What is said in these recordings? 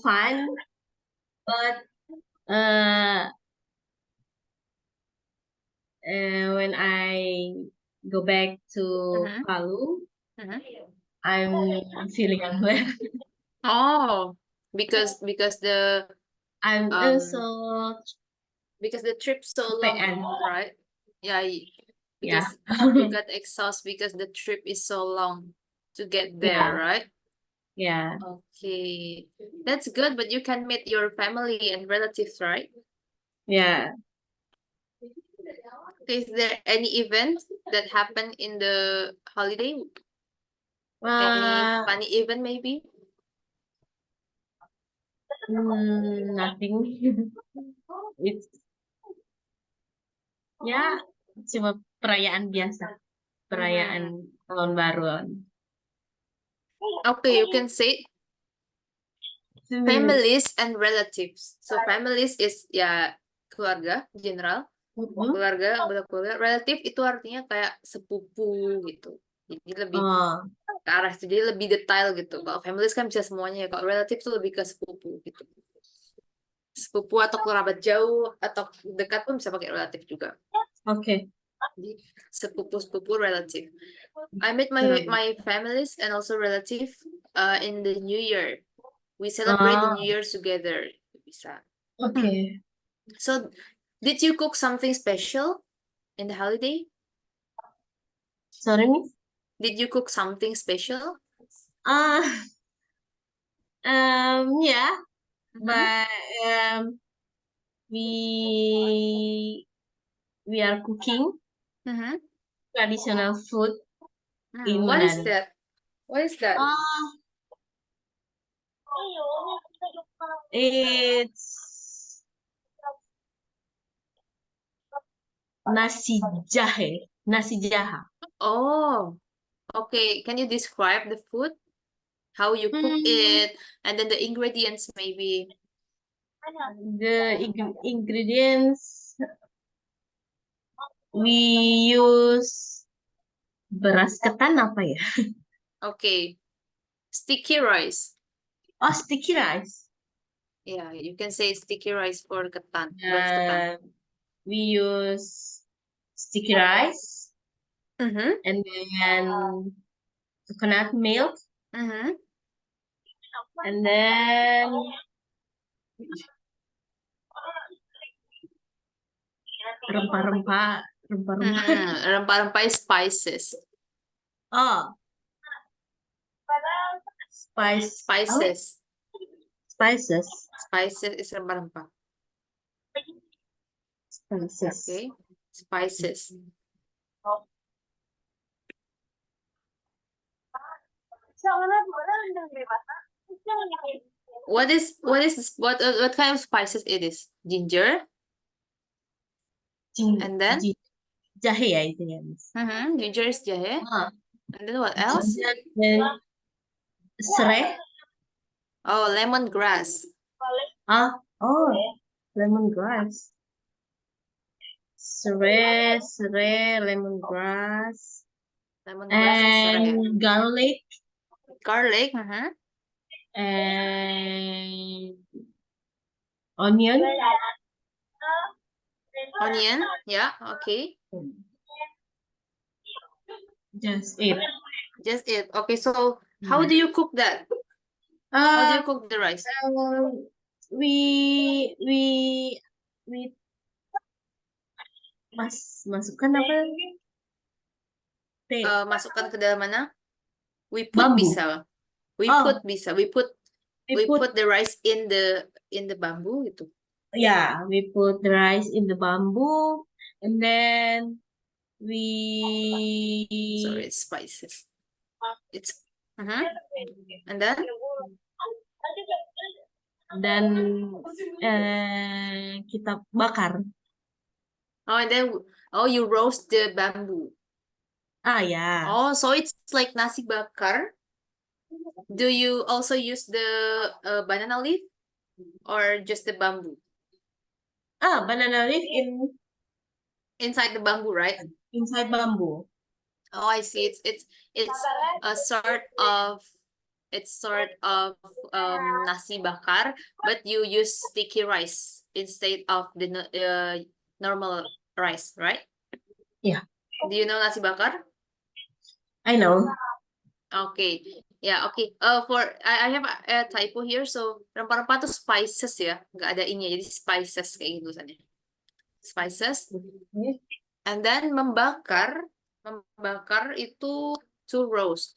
fun, but uh, when I go back to Mhm. Palu, Mhm. I'm feeling unwell. Oh, because I'm um also because the trip's so long, kecapean. right? Yeah, Yeah. because you got exhausted because the trip is so long to get there, Yeah. right? Yeah. Okay, that's good, but you can meet your family and relatives, right? Yeah. Is there any event that happened in the holiday? Any Uh, funny event maybe? nothing. It's ya cuma perayaan biasa, perayaan Mhm. tahun baruan. Okay, you can say families and relatives. So families is ya keluarga general, keluarga, anggota keluarga. Relatif itu artinya kayak sepupu gitu. Jadi lebih Oh, ke arah itu, jadi lebih detail gitu. Kalau families kan bisa semuanya ya. Kalau relatif tuh lebih ke sepupu gitu. Sepupu atau kerabat jauh atau dekat pun bisa pakai relatif juga. okay. Jadi sepupu-sepupu relatif. I met Keren. my families and also relative in the New Year. We celebrate the Oh, New Year together. Bisa. okay. So, did you cook something special in the holiday? Sorry, Miss. Did you cook something special? Ah, yeah, Mhm. but we are cooking Mhm. traditional food in What is Manado. that? What is that? Oh, it's nasi jahe, nasi jaha. Oh, okay. Can you describe the food? How you cook Hmm, it, and then the ingredients maybe. the ingredients we use beras ketan apa ya? Okay. Sticky rice. Oh, sticky rice. Yeah, you can say sticky rice for ketan, beras ketan. Uh, we use sticky rice Mm-hmm. and then coconut milk Mm-hmm. and then rempah-rempah, rempah-rempah. Rempah-rempah is spices. Oh, apa? Spices. Spices. Spices is rempah-rempah. Spices. Okay. Spices. What kind of spices it is? Ginger, Jin, and then jahe ya itu ya, Miss. ginger is jahe, Ah, and then what else? ginger dan serai. Oh, lemongrass. Ah, oh, lemongrass. Serai, lemongrass, Lemongrass and serai. and garlic, Garlic. and onion. Onion. Yeah. Okay. Just it. Just it. Okay. So how do you cook that? How do Uh, you cook the rice? um, we we we masukkan apa? Masukkan ke dalam mana? We put Bambu. bisa. We Oh, put bisa. We put we we put put the rice in the bamboo gitu. yeah, we put the rice in the bamboo, and then we Sorry, it's spices. It's and then dan kita bakar. and then you roast the bamboo. Ah ya, Oh, so it's like nasi bakar. Do you also use the banana leaf or just the bamboo banana leaf inside the bamboo, right? inside bamboo. Oh, I see. It's a sort of It's sort of nasi bakar, but you use sticky rice instead of the normal rice, right? Yeah, Do you know nasi bakar? I know. Okay, yeah, okay. I have a typo here, so rempah-rempah tuh spices ya, nggak ada ini, jadi spices kayak gitu tulisannya. Spices, and then membakar itu to roast.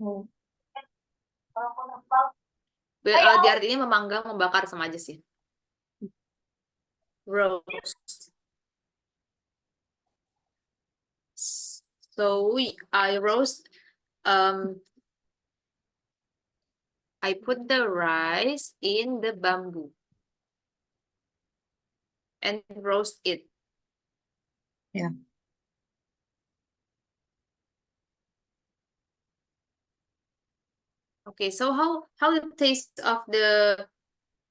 Oh. Di artinya memanggang, membakar sama aja sih. Roast. So I roast. I put the rice in the bamboo and roast it. Yeah. Okay, so how the taste of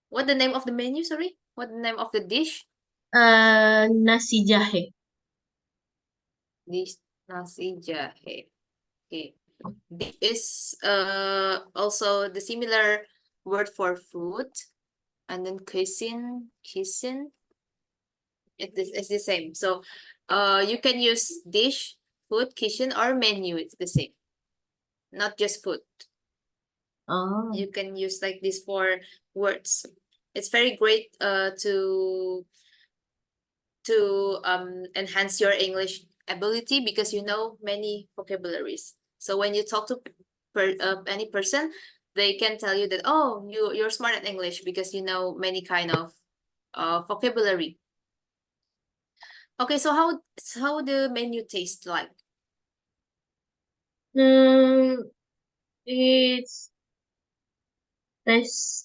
what the name of the menu? Sorry, what the name of the dish? Nasi jahe. Dish nasi jahe. Okay, this is also the similar word for food, and then cuisine. It's the same. So, you can use dish, food, kitchen, or menu. It's the same. Not just food. Oh. You can use like these 4 words. It's very great to enhance your English ability because you know many vocabularies. So when you talk to any person, they can tell you that, oh, you're smart at English because you know many kind of vocabulary. Okay, so how the menu taste like? It's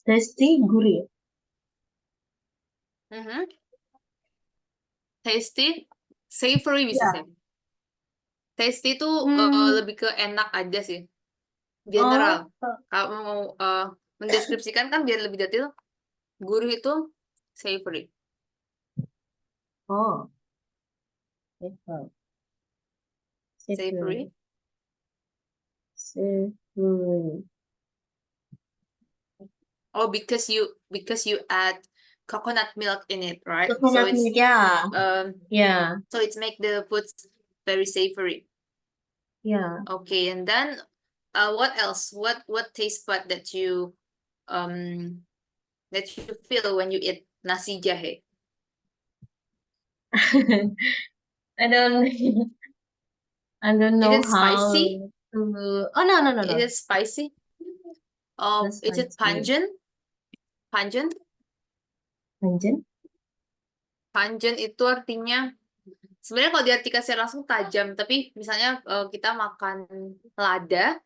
tasty, gurih. Tasty, savory bisa Yeah. sih. Tasty itu lebih ke enak aja sih. General. Kalau mau mendeskripsikan kan biar lebih detail, gurih itu savory. Oh. Savory. Savory. Oh, because you add coconut milk in it, right? So Coconut it's milk, yeah. Yeah. so it's make the foods very savory. Yeah. Okay, and then what else? What taste bud that you feel when you eat nasi jahe? I don't I don't Is know it how spicy? to. Oh, no. Is it spicy? Not Is it spicy. pungent? Pungent? Pungent? Pungent itu artinya sebenarnya kalau diartikan secara langsung tajam, tapi misalnya kita makan lada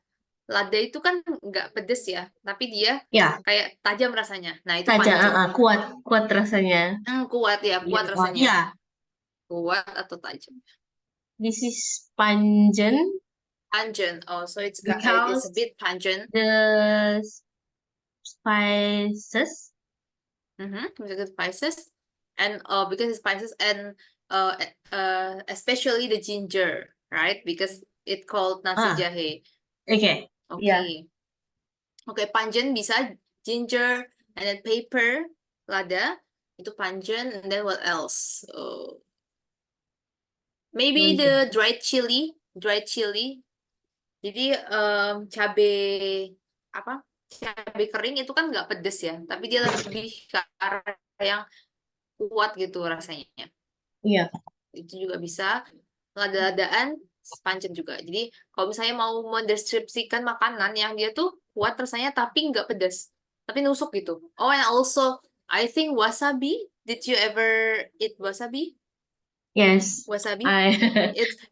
itu kan nggak pedes ya, tapi dia Ya, kayak tajam rasanya. Nah, itu tajam, pungent. kuat rasanya. Kuat ya, kuat Yeah. rasanya. Yeah. Kuat atau tajam. This is pungent Pungent. Oh, so it's a because bit pungent. the spices. Because it's spices, and because it's spices, and especially the ginger, right? Because it called nasi jahe. Okay. Yeah. Okay, pungent bisa ginger, and then pepper, lada, itu pungent, and then what else? Maybe the dried chili. Jadi cabai apa? Cabai kering itu kan nggak pedes ya, tapi dia lebih ke arah yang kuat gitu rasanya. Iya. Itu juga bisa. Lada-ladaan pungent juga. Jadi kalau misalnya mau mendeskripsikan makanan yang dia tuh kuat rasanya tapi nggak pedas, tapi nusuk gitu. Oh, and also I think wasabi. Did you ever eat wasabi? Yes. Wasabi. I.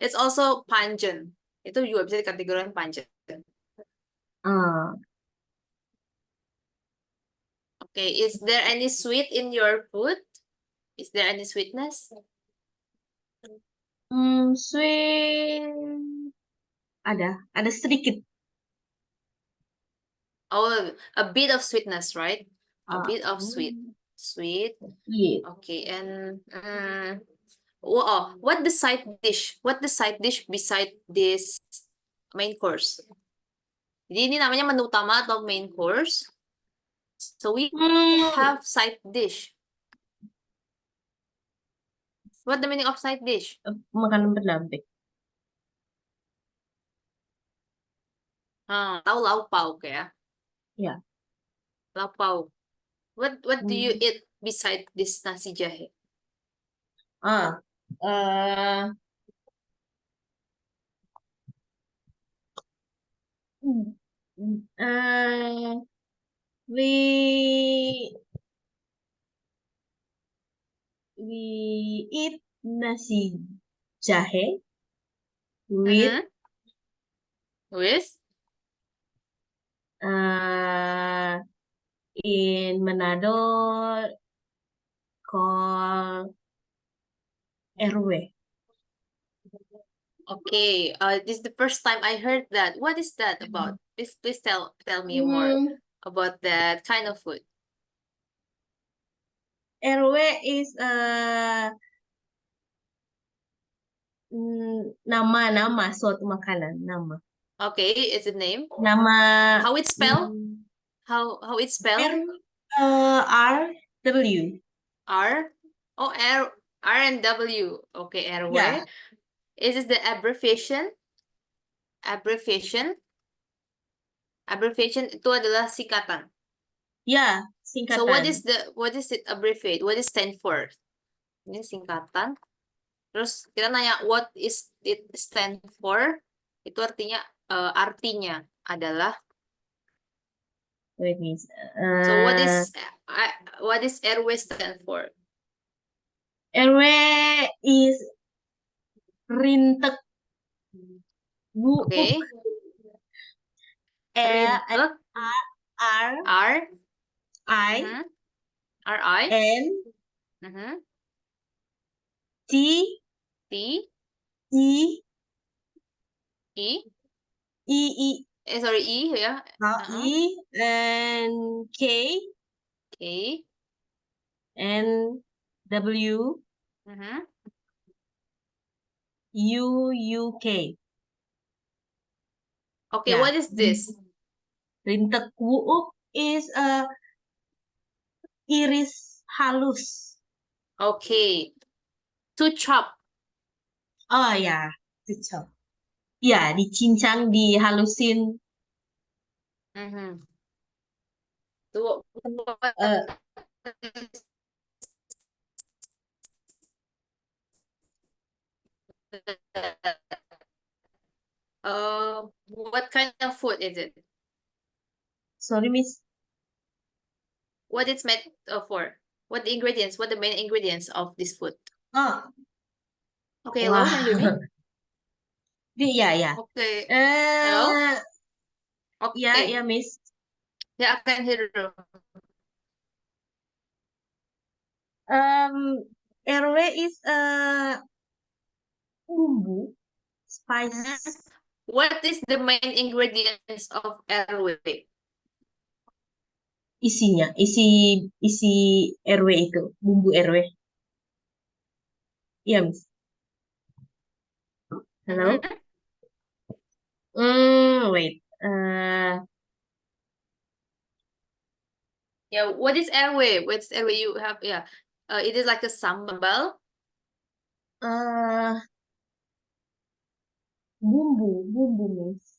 It's also pungent. Itu juga bisa dikategorikan pungent. Okay, is there any sweet in your food? Is there any sweetness? Sweet. Ada sedikit. Oh, a bit of sweetness, right? A bit of sweet. Yeah. Okay, and what the side dish? What the side dish beside this main course? Jadi ini namanya menu utama atau main course. So we Hmm, have side dish. What the meaning of side dish? makanan pendamping. Tahu lauk pauk ya. Ya. Lauk pauk. What do you Hmm. eat beside this nasi jahe? Ah, eh, hmm, eh, we we eat nasi jahe with Mhm. With uh, in Manado called RW. okay. This is the first time I heard that. What is that about? Please tell me more Hmm, about that kind of food. RW is nama suatu makanan, nama. Okay, is it name? Nama How it spell? mm, How it spell? R RW. R R and W. Okay, Ya, airway. Is this the abbreviation? Abbreviation? Abbreviation itu adalah singkatan. ya, So singkatan. what is it abbreviate? What is stand for? Ini singkatan. Terus kita nanya what is it stand for? Itu artinya artinya adalah. Wait, miss. So what is airway stand for? RW is rintek buuk. Okay. Rintek R R I mhm, R I N mhm, T T I I I sorry I ya. I and K K and W mhm. U K. Okay, Ya, what is this? rintek buuk is iris halus. Okay, to chop. Oh ya, kecap. Ya, dicincang, dihalusin. Mhm. To Eh, what kind of food is it? sorry, Miss. What it's meant for? What the ingredients? What the main ingredients of this food? Oh, Okay, hello, wah. can you hear me? Ya, ya. Okay, hello. Eh, ya, Okay, Miss. yeah, I can hear you. RW is bumbu, Mhm. spice. What is the main ingredients of airway? Isinya, isi RW itu, bumbu RW. Iya, Miss. Halo? Mhm. Wait. Yeah, what is airway? What's airway you have? Yeah, it is like a sambal. uh, bumbu, Miss.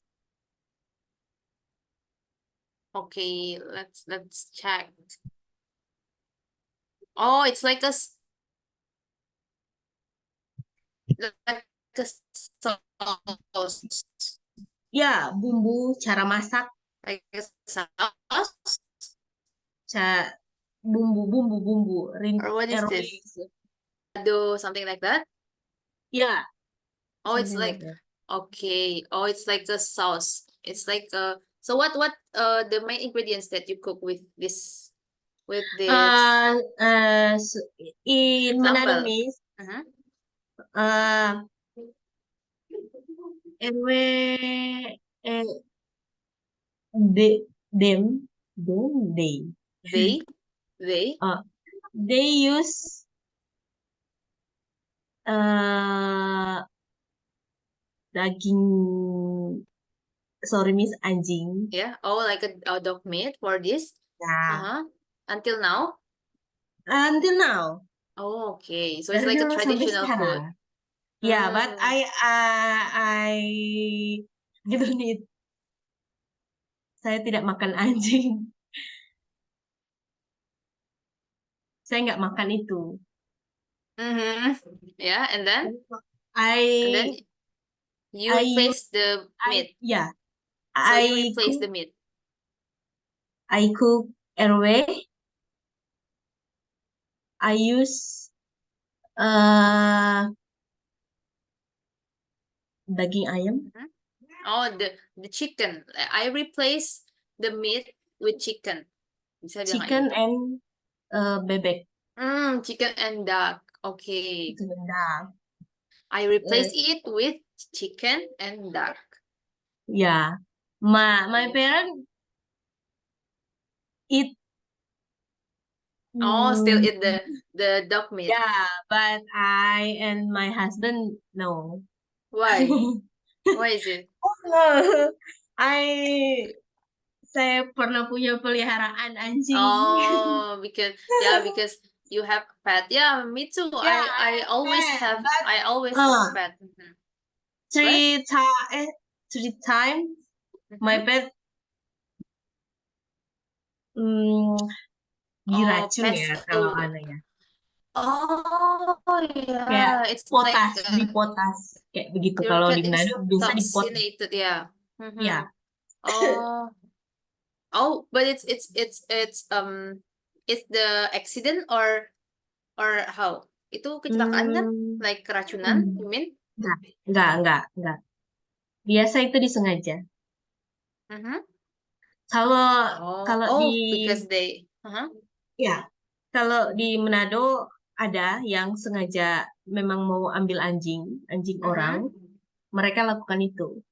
Okay, let's check. Oh, it's like like a sauce, Ya, bumbu, cara masak, like a sauce. ca bumbu, Or what is RW. this? Do something like that? Ya, Oh, it's something like like that. okay. Oh, it's like a sauce. It's like so what the main ingredients that you cook with this Uh, in Manado, sambal? Miss, Uh-huh. uh, RW, eh, them, they, They they uh, they use uh, daging sorry Miss, anjing. Yeah. Oh, like a dog meat for this. Ya, Uh-huh. Until now. until now. Oh, okay. So it's Dari like a dulu sampai traditional food. sekarang. Yeah, but Hmm. I don't need. Saya tidak makan anjing. Saya nggak makan itu. Mm-hmm. Yeah, and then I you I use replace the meat. yeah. So you replace the meat. I cook RW. I use uh daging ayam, Mhm. Oh, the chicken. I replace the meat with chicken. Bisa bilang kayak chicken gitu. and bebek. Chicken and duck. Okay. Chicken and duck. I replace it with chicken and duck. Yeah. My parents eat. Oh, still mm, eat the duck meat. yeah, but I and my husband no. Why? Why is it? I saya pernah punya peliharaan anjing. Oh, because you have pet. Yeah, me too. Yeah, I always pet, have but I always have pet. Mhm. What? three times my Mhm. pet mm, Oh, diracun ya pets. kalau anu ya. Oh, Kayak yeah. It's like potas, dipotas kayak begitu your kalau di cat is Manado bisa dipot. toxinated. Yeah. Mm-hmm. Ya. Oh, oh, but it's the accident or how? Itu kecelakaan kan? Hmm, Like keracunan, hmm. you mean? Enggak. Biasa itu disengaja. Mm-hmm. Kalau Oh, kalau di oh, because they. Uh-huh. ya, kalau di Manado ada yang sengaja memang mau ambil anjing orang, Mm-hmm. mereka lakukan itu.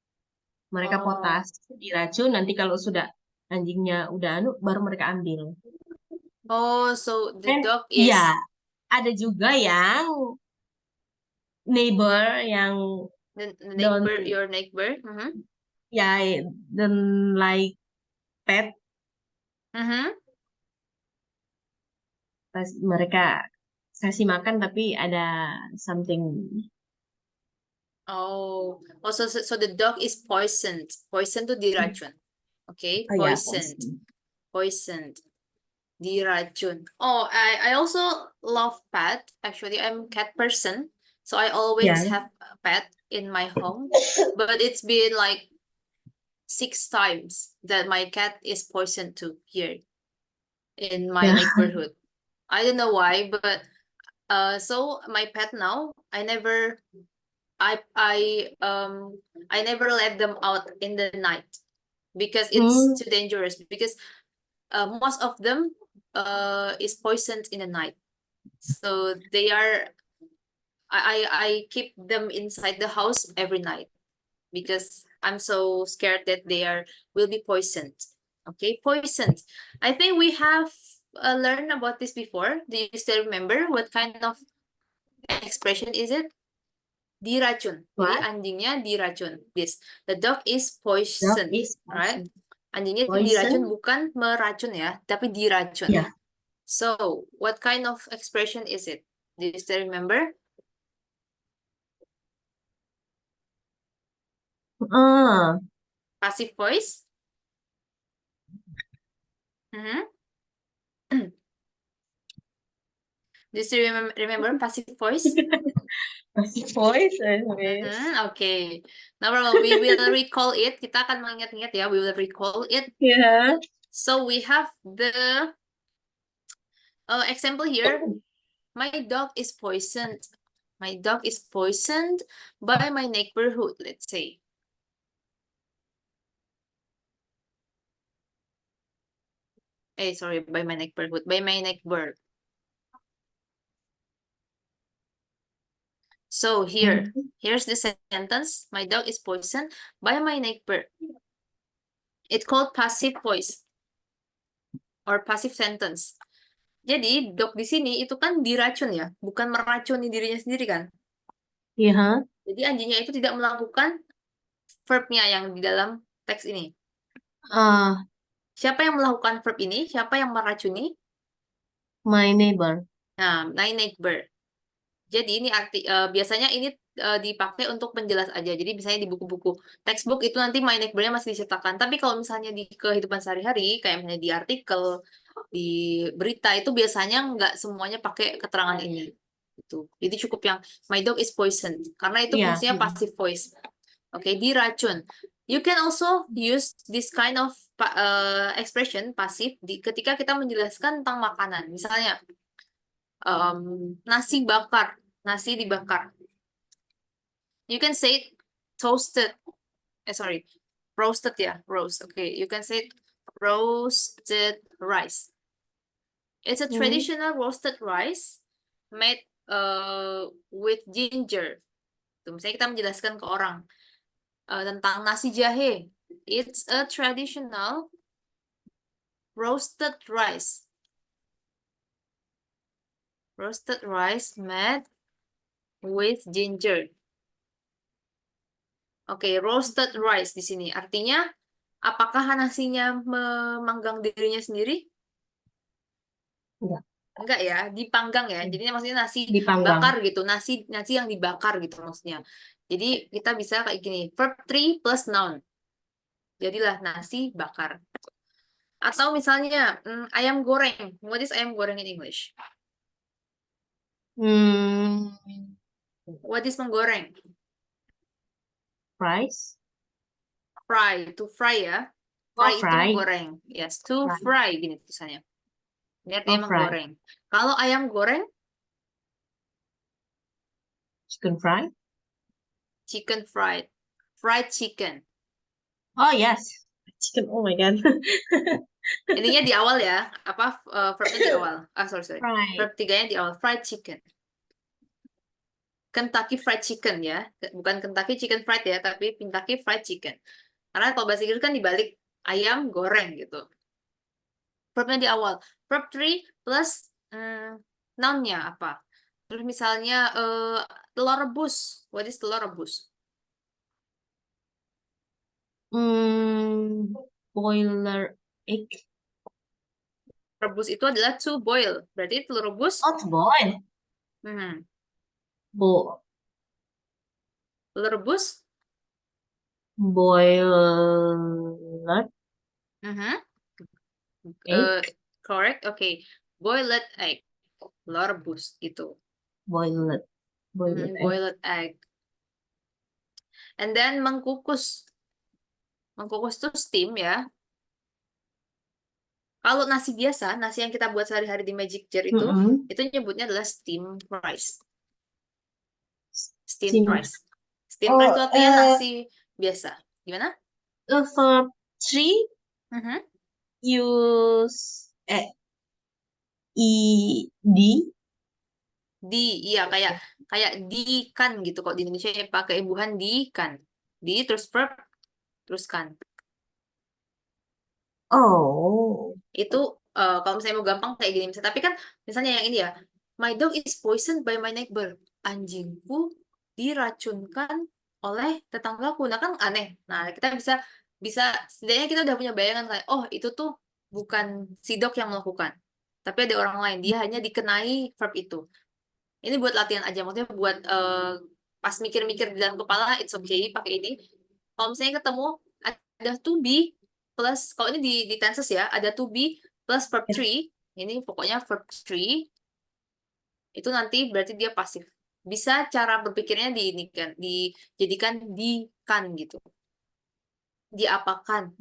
Mereka Oh, potas, diracun, nanti kalau sudah anjingnya udah anu, baru mereka ambil. oh, so the Dan dog iya, is ada juga yang neighbor yang the don't neighbor, your neighbor. Mm-hmm. ya don't like pet, Mm-hmm. pas mereka kasih makan tapi ada something. Oh, so the dog is poisoned. Poisoned to diracun. Okay, Oh ya, poisoned, poison. poisoned, diracun. Oh, I also love pet. Actually, I'm cat person, so I always Ya. have a pet in my home. But it's been like 6 times that my cat is poisoned too here in my Ya. neighborhood. I don't know why, but so my pet now, I never let them out in the night because it's Hmm. too dangerous because most of them is poisoned in the night. So they are I keep them inside the house every night because I'm so scared that they are will be poisoned. Okay, poisoned. I think we have learned about this before. Do you still remember what kind of expression is it? Diracun. Jadi What? anjingnya diracun. This. The dog is Dog poisoned, is right? poison. Anjingnya diracun Poison? bukan meracun ya, tapi diracun. Ya. So, what kind of expression is it? Do you still remember? Ah, Passive voice? Mm-hmm. Do you still remember passive voice? masih poison, Miss. Okay. No problem. We will recall it. Kita akan mengingat-ingat ya. We will recall it. Ya. So we have the example here. My dog is poisoned. My dog is poisoned by my neighborhood, let's say. Sorry, by my neighborhood, by my neighbor. So here's the sentence. My dog is poisoned by my neighbor. It's called passive voice or passive sentence. Jadi dog di sini itu kan diracun ya, bukan meracuni dirinya sendiri kan. Iya. Jadi anjingnya itu tidak melakukan verbnya yang di dalam teks ini? Uh, Siapa yang melakukan verb ini? Siapa yang meracuni? my neighbor. Nah, my neighbor. Jadi ini biasanya ini dipakai untuk penjelas aja. Jadi misalnya di buku-buku textbook itu nanti my neighbor-nya masih diceritakan. Tapi kalau misalnya di kehidupan sehari-hari, kayak misalnya di artikel, di berita itu biasanya nggak semuanya pakai keterangan ini. Itu. Jadi cukup yang my dog is poisoned karena itu Iya. fungsinya passive voice. Oke, diracun. You can also use this kind of expression pasif ketika kita menjelaskan tentang makanan. Misalnya nasi bakar, nasi dibakar. You can say toasted. Sorry, roasted ya, roast. Okay, you can say roasted rice. It's a Hmm. traditional roasted rice made with ginger. Tuh, misalnya kita menjelaskan ke orang tentang nasi jahe. It's a traditional roasted rice. Roasted rice made with ginger. Oke, roasted rice di sini. Artinya, apakah nasinya memanggang dirinya sendiri? Enggak. Enggak ya, dipanggang ya. Jadinya maksudnya nasi Dipanggang. bakar gitu, nasi yang dibakar gitu maksudnya. Jadi kita bisa kayak gini, verb 3 plus noun. Jadilah nasi bakar. Atau misalnya ayam goreng. What is ayam goreng in English? Hmm. What is menggoreng? Fries. Fry, to fry ya. Oh, Fry itu fry. menggoreng. Yes, to Fry. fry gini tulisannya. Ini Oh, artinya fry. menggoreng. Kalau ayam goreng, Chicken fry. chicken fried. Fried chicken. Oh, yes. Chicken. Oh my God. Ininya di awal ya. Apa verbnya di awal? Sorry. Fry. Verb 3-nya di awal. Fried chicken. Kentucky Fried Chicken ya. Bukan Kentucky Chicken Fried ya, tapi Kentucky Fried Chicken. Karena kalau bahasa Inggris kan dibalik ayam goreng gitu. Verbnya di awal. Verb 3 plus noun-nya apa? Terus misalnya telur rebus. What is telur rebus? Boiler egg. Rebus itu adalah to boil. Berarti telur rebus. Oh, to boil. Bo Telur rebus. boiled egg. Correct. Okay. Boiled egg. Telur rebus gitu. Boiled egg. Boiled egg. And then mengkukus. Mengkukus itu steam ya. Kalau nasi biasa, nasi yang kita buat sehari-hari di Magic Jar itu nyebutnya adalah steam rice. Steam rice. Steam rice itu artinya nasi biasa. Gimana? Verb 3 use ed. Iya kayak di kan gitu. Kok di Indonesia ya pakai imbuhan di kan. Di terus verb terus kan. Oh. Itu kalau misalnya mau gampang kayak gini misalnya. Tapi kan misalnya yang ini ya, my dog is poisoned by my neighbor. Anjingku diracunkan oleh tetanggaku. Nah kan aneh. Nah kita bisa setidaknya kita udah punya bayangan kayak oh itu tuh bukan si dog yang melakukan, tapi ada orang lain. Dia hanya dikenai verb itu. Ini buat latihan aja, maksudnya buat pas mikir-mikir di dalam kepala, it's okay pakai ini. Kalau misalnya ketemu ada to be plus, kalau ini di tenses ya, ada to be plus verb 3, ini pokoknya verb 3, itu nanti berarti dia pasif. Bisa cara berpikirnya dijadikan di kan gitu. Diapakan.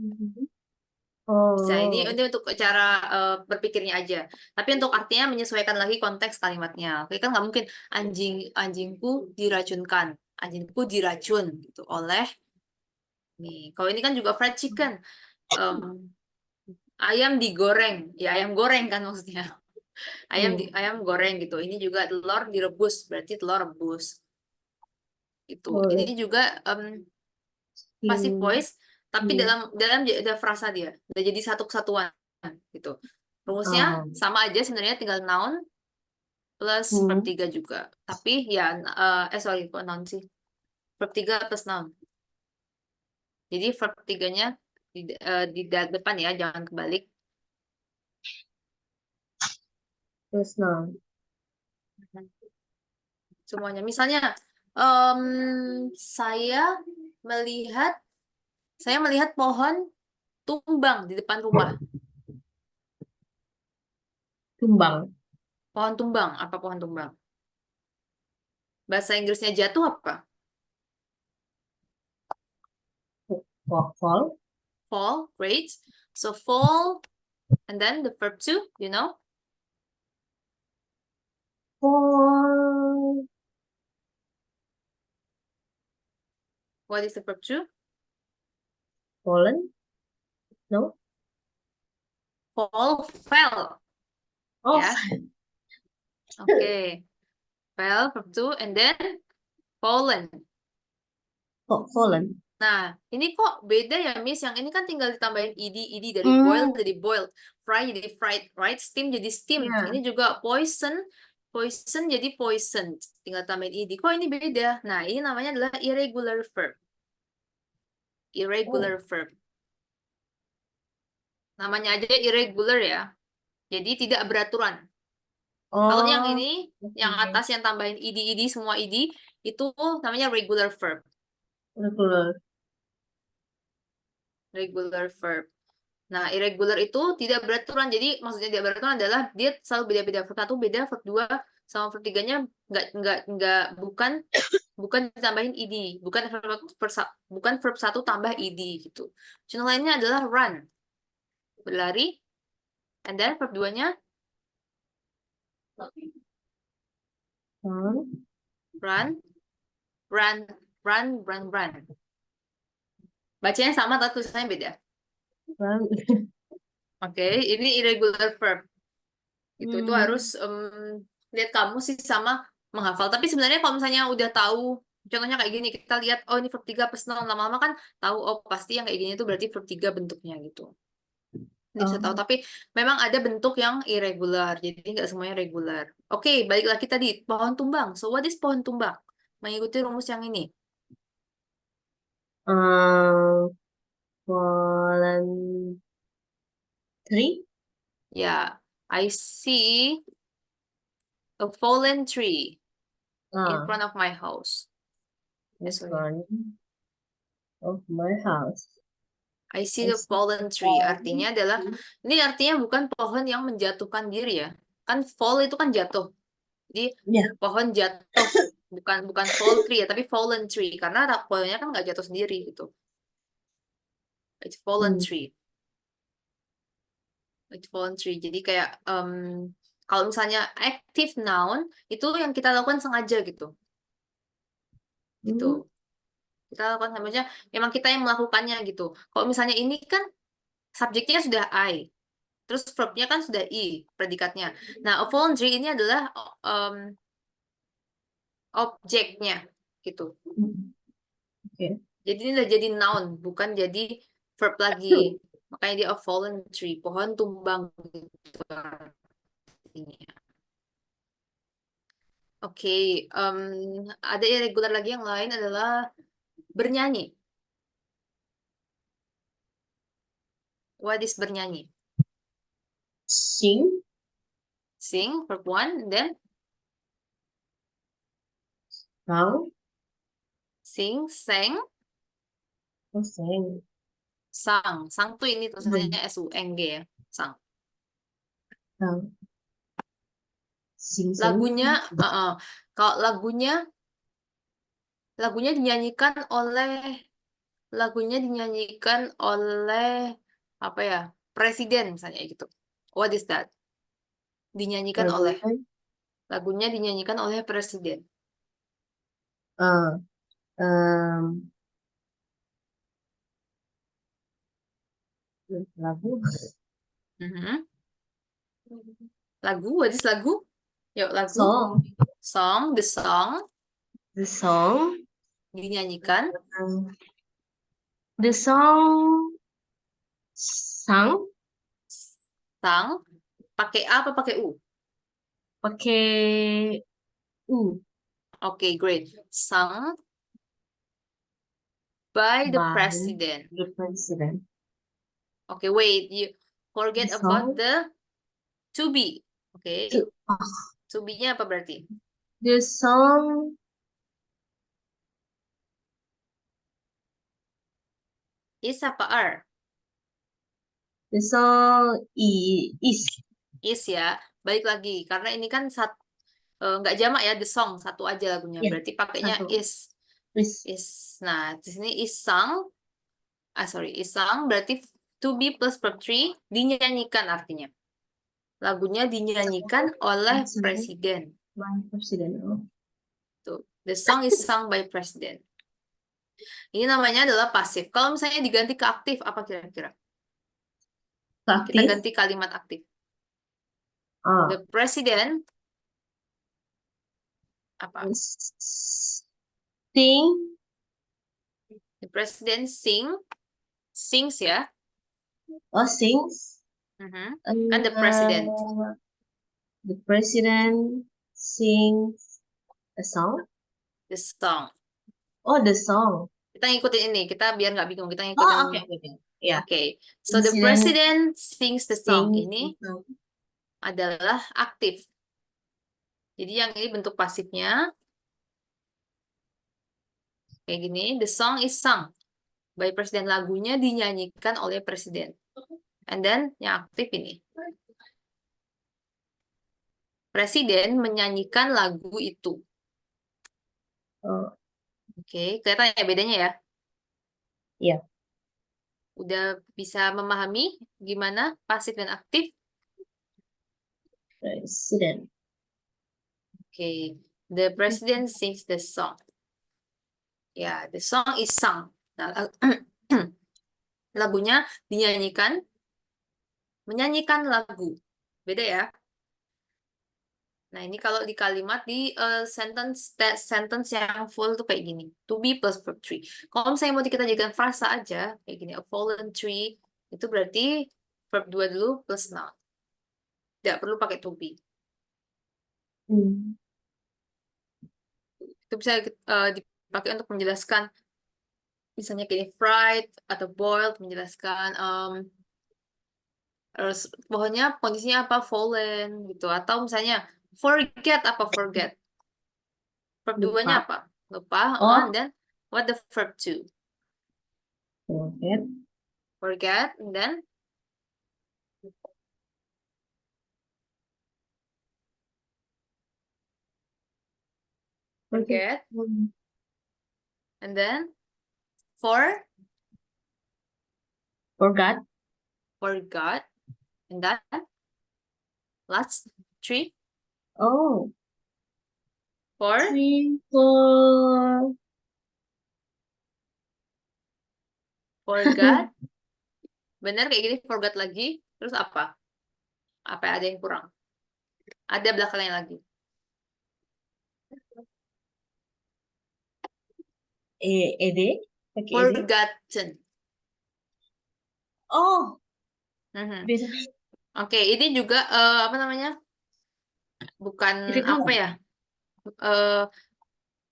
Bisa, ini untuk cara berpikirnya aja. Tapi untuk artinya menyesuaikan lagi konteks kalimatnya. Oke, kan nggak mungkin anjingku diracunkan, anjingku diracun gitu oleh nih. Kalau ini kan juga fried chicken, ayam digoreng, ya ayam goreng kan maksudnya. Ayam goreng gitu. Ini juga telur direbus, berarti telur rebus. Itu. Ini juga passive voice, tapi dalam ada frasa dia, udah jadi satu kesatuan gitu. Rumusnya sama aja sebenarnya, tinggal noun plus verb 3 juga. Tapi ya sorry kok noun sih. Verb 3 plus noun. Jadi verb tiganya di depan ya, jangan kebalik. Terus noun. Semuanya. Misalnya, saya melihat pohon tumbang di depan rumah. Tumbang. Pohon tumbang, apa pohon tumbang? Bahasa Inggrisnya jatuh apa? Fall. Fall, great. So fall, and then the verb to, you know? Fall. What is the verb to? Fallen. No. Fall, fell. Oh, Ya. Oke. Fell, verb to, and then fallen. fallen. Nah, ini kok beda ya, Miss? Yang ini kan tinggal ditambahin ed dari boil Hmm, jadi boiled, fry jadi fried, right? Steam jadi steamed. ya. Ini juga poison, poison jadi poisoned. Tinggal tambahin ed. Kok ini beda? Nah, ini namanya adalah irregular verb. Oh. Irregular verb. Namanya aja irregular ya. Jadi tidak beraturan. Kalau yang Oh, ini, yang oke. atas yang tambahin ed, semua ed, itu namanya regular verb. Regular. Regular verb. Nah, irregular itu tidak beraturan. Jadi maksudnya tidak beraturan adalah dia selalu beda-beda. Verb 1 beda, verb 2 sama verb 3-nya nggak bukan ditambahin ed, bukan verb 1 tambah ed gitu. Contoh lainnya adalah run, berlari, and then verb 2-nya Hmm, run, run, run. Bacanya sama tapi tulisannya beda. run. Oke, ini irregular verb. Itu Hmm. harus lihat kamu sih sama menghafal. Tapi sebenarnya kalau misalnya udah tahu, contohnya kayak gini, kita lihat, oh ini verb 3 personal, lama-lama kan tahu, oh pasti yang kayak gini itu berarti verb 3 bentuknya gitu. Ini bisa tahu, Oh. tapi memang ada bentuk yang irregular, jadi nggak semuanya regular. Oke, balik lagi tadi, pohon tumbang. So, what is pohon tumbang? Mengikuti rumus yang ini. Fallen tree. Ya, I see a fallen tree in Ah, front of my house. in Sorry. front of my house. I see I the see fallen tree. fallen Artinya adalah, tree. ini artinya bukan pohon yang menjatuhkan diri ya. Kan fall itu kan jatuh. Jadi Ya. pohon jatuh. Bukan fall tree ya, tapi fallen tree. Karena pohonnya kan nggak jatuh sendiri gitu. It's fallen Hmm. tree. It's fallen tree. Jadi kayak, kalau misalnya active noun, itu yang kita lakukan sengaja gitu. Gitu. Hmm. Kita lakukan sengaja, emang kita yang melakukannya gitu. Kalau misalnya ini kan subjeknya sudah I. Terus verbnya kan sudah I, predikatnya. Nah, a voluntary ini adalah objeknya, gitu. Oke. Jadi ini udah jadi noun, bukan jadi verb lagi. Makanya dia a voluntary, pohon tumbang gitu artinya. Oke, ada irregular lagi yang lain adalah bernyanyi. What is bernyanyi? Sing. Sing, verb 1, and then Song. sing, sang, Oh, sing. sang. Sang tuh ini Hmm. tulisannya S-U-N-G ya, sang. Song. Sing, sing. Lagunya, kalau lagunya dinyanyikan oleh apa ya, presiden misalnya gitu. What is that? Dinyanyikan oleh Lagunya. Lagunya dinyanyikan oleh presiden. Ah, lagu. Mhm. Lagu, what is lagu? Yuk, lagu. Song. Song, the song The song. dinyanyikan. Um, the song sung Sang, pakai A apa pakai U? pakai u. Oke, great. Sang by the by president. the president. Okay, wait, you forget The about song the to be. Okay, to to be-nya apa berarti? the song Is apa are? the song is Is ya. Balik lagi karena ini kan nggak jamak ya, the song satu aja lagunya. ya Berarti pakainya satu is. is Nah, di sini is sung. Is sung berarti to be plus verb 3 dinyanyikan artinya. Lagunya dinyanyikan oleh presiden. by president. Oh. Tuh. The song is sung by president. Ini namanya adalah pasif. Kalau misalnya diganti ke aktif, apa kira-kira? Kita Aktif. ganti kalimat aktif. Ah, The president apa? sing The president sings ya. or sings. Kan the president. The president sings a song. The song. Oh, the song. Kita ngikutin ini, kita biar nggak bingung, kita Oh, ngikutin. okay. Yeah. Okay. So the president sings the song. Sings Ini the song. adalah aktif. Jadi yang ini bentuk pasifnya kayak gini. The song is sung by presiden. Lagunya dinyanyikan oleh presiden. And then yang aktif ini. Presiden menyanyikan lagu itu. Oh, Oke, kelihatan ya bedanya ya? iya. Udah bisa memahami gimana pasif dan aktif? President. Oke, the president sings the song. Ya, the song is sung. Nah, lagunya dinyanyikan, menyanyikan lagu. Beda ya? Nah, ini kalau di kalimat di sentence yang full tuh kayak gini. To be plus verb 3. Kalau misalnya mau kita jadikan frasa aja, kayak gini. A fallen tree, itu berarti verb 2 dulu plus noun. Tidak perlu pakai to be. Itu bisa dipakai untuk menjelaskan misalnya kayak fried atau boiled, menjelaskan pokoknya kondisinya apa, fallen gitu. Atau misalnya forget apa forget. Verb 2-nya apa? Lupa. Oh. And then what the verb 2? Forget. Forget. And then forget. And then forgot. And then last 3. Oh. Forgot. Benar kayak gini, forgot lagi. Terus apa? Apa ada yang kurang? Ada belakangnya lagi. Ed? Forgotten. Oh. Oke, ini juga apa namanya? Bukan apa ya?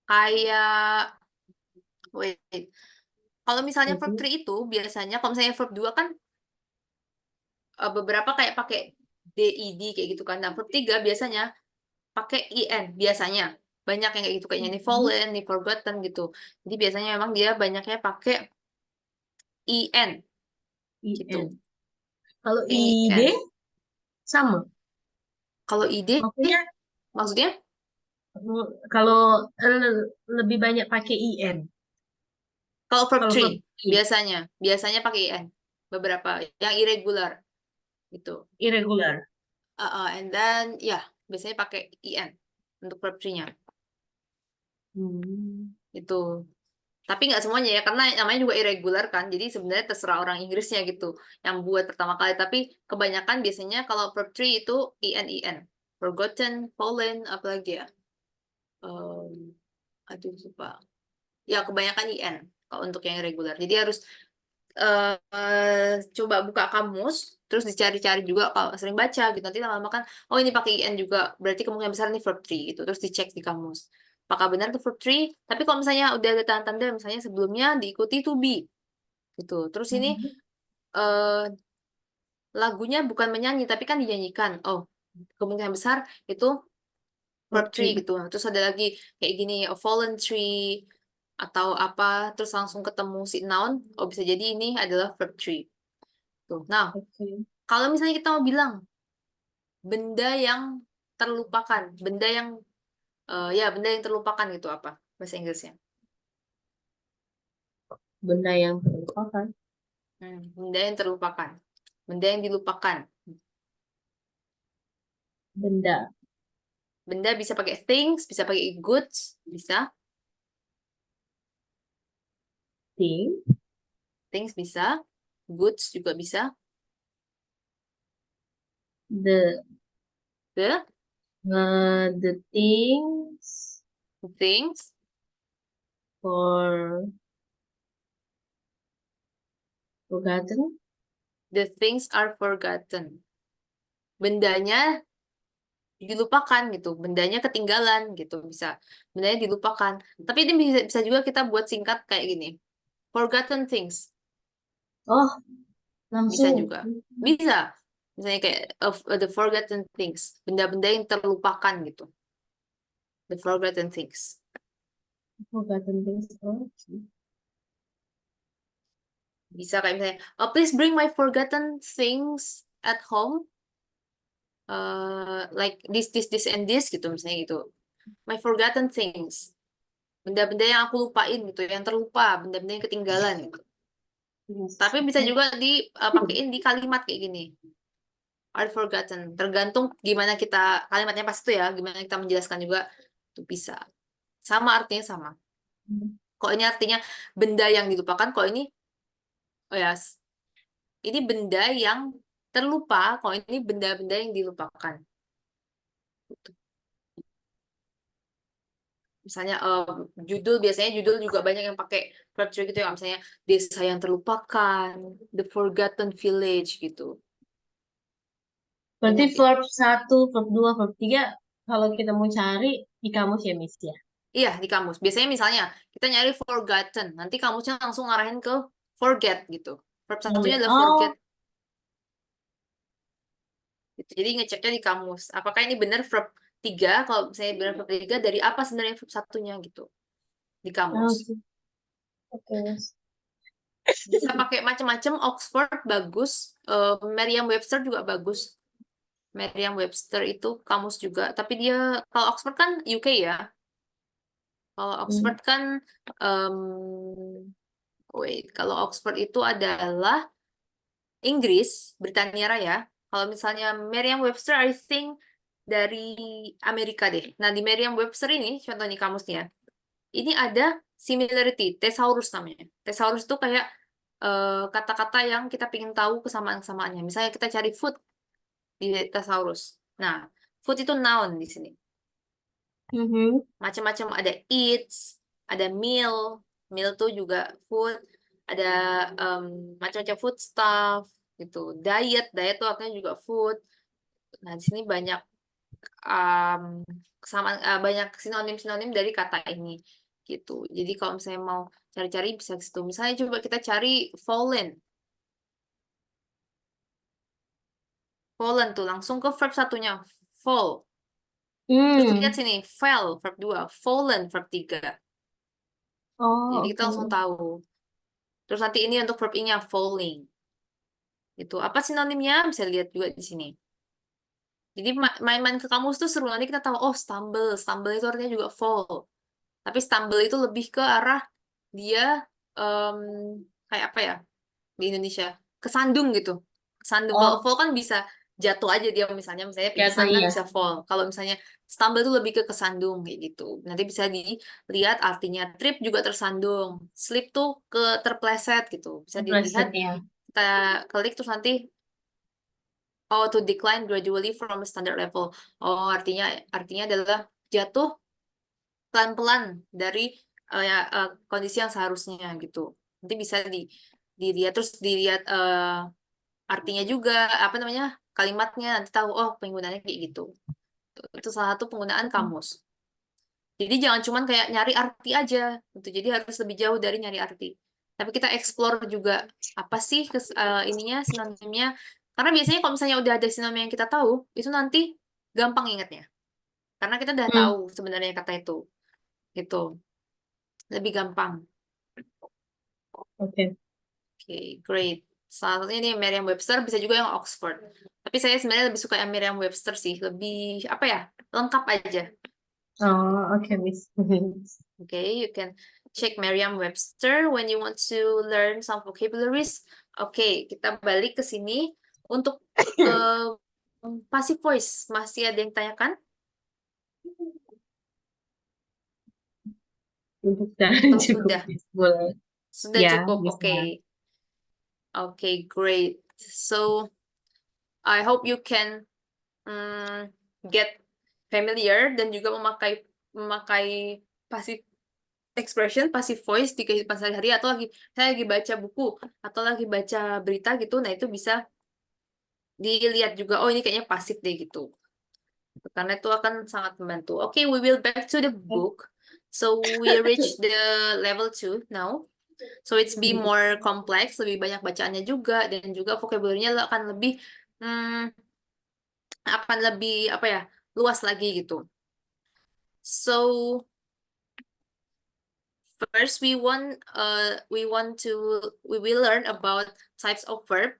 Kayak wait. Kalau misalnya verb 3 itu biasanya kalau misalnya verb 2 kan beberapa kayak pakai did kayak gitu kan. Nah, verb 3 biasanya pakai in biasanya. Banyak yang kayak gitu kayaknya nih fallen, nih forgotten gitu. Jadi biasanya memang dia banyaknya pakai in gitu. Kalau ide sama. Kalau ide maksudnya kalau lebih banyak pakai in. Kalau verb 3 biasanya pakai in. Beberapa yang irregular gitu. Irregular. And then biasanya pakai in untuk verb 3-nya. Itu. Tapi nggak semuanya ya, karena namanya juga irregular kan. Jadi sebenarnya terserah orang Inggrisnya gitu yang buat pertama kali. Tapi kebanyakan biasanya kalau verb 3 itu in. Forgotten, fallen, apalagi ya. Aduh, lupa. Ya, kebanyakan in kalau untuk yang irregular. Jadi harus coba buka kamus, terus dicari-cari juga kalau sering baca gitu. Nanti lama-lama kan, oh ini pakai in juga, berarti kemungkinan besar ini verb 3 gitu. Terus dicek di kamus. apakah benar itu verb 3? Tapi kalau misalnya udah ada tanda-tanda, misalnya sebelumnya diikuti to be, gitu. Terus ini eh lagunya bukan menyanyi, tapi kan dinyanyikan. Oh, kemungkinan besar itu verb 3 Oke. gitu. Terus ada lagi kayak gini, a fallen tree, atau apa, terus langsung ketemu si noun, oh bisa jadi ini adalah verb 3. Tuh. Nah, Oke. kalau misalnya kita mau bilang benda yang terlupakan, benda yang ya benda yang terlupakan itu apa bahasa Inggrisnya? Benda yang terlupakan. Benda yang terlupakan, benda yang dilupakan. Benda. Benda bisa pakai things, bisa pakai goods, bisa Thing. things bisa, goods juga bisa. The The the things things, for forgotten. the things are forgotten. Bendanya dilupakan gitu, bendanya ketinggalan gitu, bisa bendanya dilupakan. Tapi ini bisa juga kita buat singkat kayak gini, forgotten things, Oh, bisa langsung. juga, bisa. Misalnya kayak the forgotten things, benda-benda yang terlupakan gitu, the forgotten things. Forgotten things. Oh, Bisa kayak misalnya, oh, please bring my forgotten things at home, like this and this gitu, misalnya gitu. My forgotten things, benda-benda yang aku lupain gitu, yang terlupa, benda-benda yang ketinggalan gitu. yes. Tapi bisa juga dipakein di kalimat kayak gini. Are forgotten. Tergantung gimana kita kalimatnya pas itu ya, gimana kita menjelaskan juga itu bisa. Sama artinya sama. Kok ini artinya benda yang dilupakan, kok ini oh ya, ini benda yang terlupa, kok ini benda-benda yang dilupakan. Misalnya judul, biasanya judul juga banyak yang pakai verb to gitu ya, misalnya desa yang terlupakan, the forgotten village gitu. Berarti Banyak gitu. verb satu, verb 2, verb 3 kalau kita mau cari di kamus ya, Miss ya. Iya, di kamus. Biasanya misalnya kita nyari forgotten, nanti kamusnya langsung ngarahin ke forget gitu. Verb satunya Forget. adalah forget. Oh, Gitu. Jadi ngeceknya di kamus. Apakah ini benar verb 3? Kalau misalnya benar verb 3, dari apa sebenarnya verb satunya gitu. Di kamus. oke. Oke, Miss. Bisa pakai macam-macam. Oxford bagus. Merriam-Webster juga bagus. Merriam-Webster itu kamus juga. Tapi dia, kalau Oxford kan UK ya. Kalau Hmm. Oxford kan, em, wait, kalau Oxford itu adalah Inggris, Britania Raya. Kalau misalnya Merriam-Webster, I think dari Amerika deh. Nah, di Merriam-Webster ini, contoh nih kamusnya, ini ada similarity, thesaurus namanya. Thesaurus itu kayak kata-kata yang kita ingin tahu kesamaan-kesamaannya. Misalnya kita cari food di thesaurus. Nah, food itu noun di sini. Mhm. Macam-macam, ada eats, ada meal, meal tuh juga food, ada em, macam-macam food stuff gitu. Diet, diet tuh artinya juga food. Nah, di sini banyak em, kesamaan, banyak sinonim-sinonim dari kata ini gitu. Jadi kalau misalnya mau cari-cari bisa ke situ. Misalnya coba kita cari fallen. Fallen tuh langsung ke verb satunya, fall. Terus lihat Hmm. sini, fell verb 2, fallen verb 3. Jadi Oh, kita oke. langsung tahu. Terus nanti ini untuk verb nya falling. Itu apa sinonimnya? Bisa lihat juga di sini. Jadi main-main ke kamus tuh seru. Nanti kita tahu, oh stumble. Stumble itu artinya juga fall. Tapi stumble itu lebih ke arah dia em, kayak apa ya di Indonesia? Kesandung gitu. Kesandung. Kalau Oh, fall kan bisa jatuh aja dia, misalnya jatuh pingsan kan iya. bisa fall. Kalau misalnya stumble itu lebih ke kesandung kayak gitu. Nanti bisa dilihat artinya. Trip juga tersandung. Slip tuh ke terpleset gitu. Bisa dilihat, Preset ya. kita klik terus nanti, oh, to decline gradually from a standard level. Oh, artinya adalah jatuh pelan-pelan dari kondisi yang seharusnya gitu. Nanti bisa dilihat, terus dilihat artinya juga, apa namanya, kalimatnya, nanti tahu, oh, penggunaannya kayak gitu. Itu salah satu penggunaan kamus. Jadi jangan cuman kayak nyari arti aja gitu. Jadi harus lebih jauh dari nyari arti. Tapi kita explore juga apa sih ininya sinonimnya. Karena biasanya kalau misalnya udah ada sinonim yang kita tahu, itu nanti gampang ingatnya. Karena kita udah Hmm, tahu sebenarnya kata itu. Gitu. Lebih gampang. oke. Oke, great. Salah satunya ini Merriam-Webster, bisa juga yang Oxford. Tapi saya sebenarnya lebih suka yang Merriam-Webster sih. Lebih, apa ya, lengkap aja. Oh, oke, Miss. Okay, you can check Merriam-Webster when you want to learn some vocabularies. Oke, kita balik ke sini untuk passive voice. Masih ada yang tanyakan? Untuk sekarang Atau cukup, sudah? Miss. Boleh. Sudah Ya, cukup. bisa. Oke. Oke, great. So, I hope you can get familiar dan juga memakai passive expression, passive voice di kehidupan sehari-hari atau saya lagi baca buku atau lagi baca berita gitu, nah itu bisa dilihat juga, oh ini kayaknya pasif deh gitu. Karena itu akan sangat membantu. Okay, we will back to the book. So we reach the level 2 now. So it's be more complex, lebih banyak bacaannya juga dan juga vocabulary-nya hmm, akan lebih apa ya, luas lagi gitu. So first we will learn about types of verb.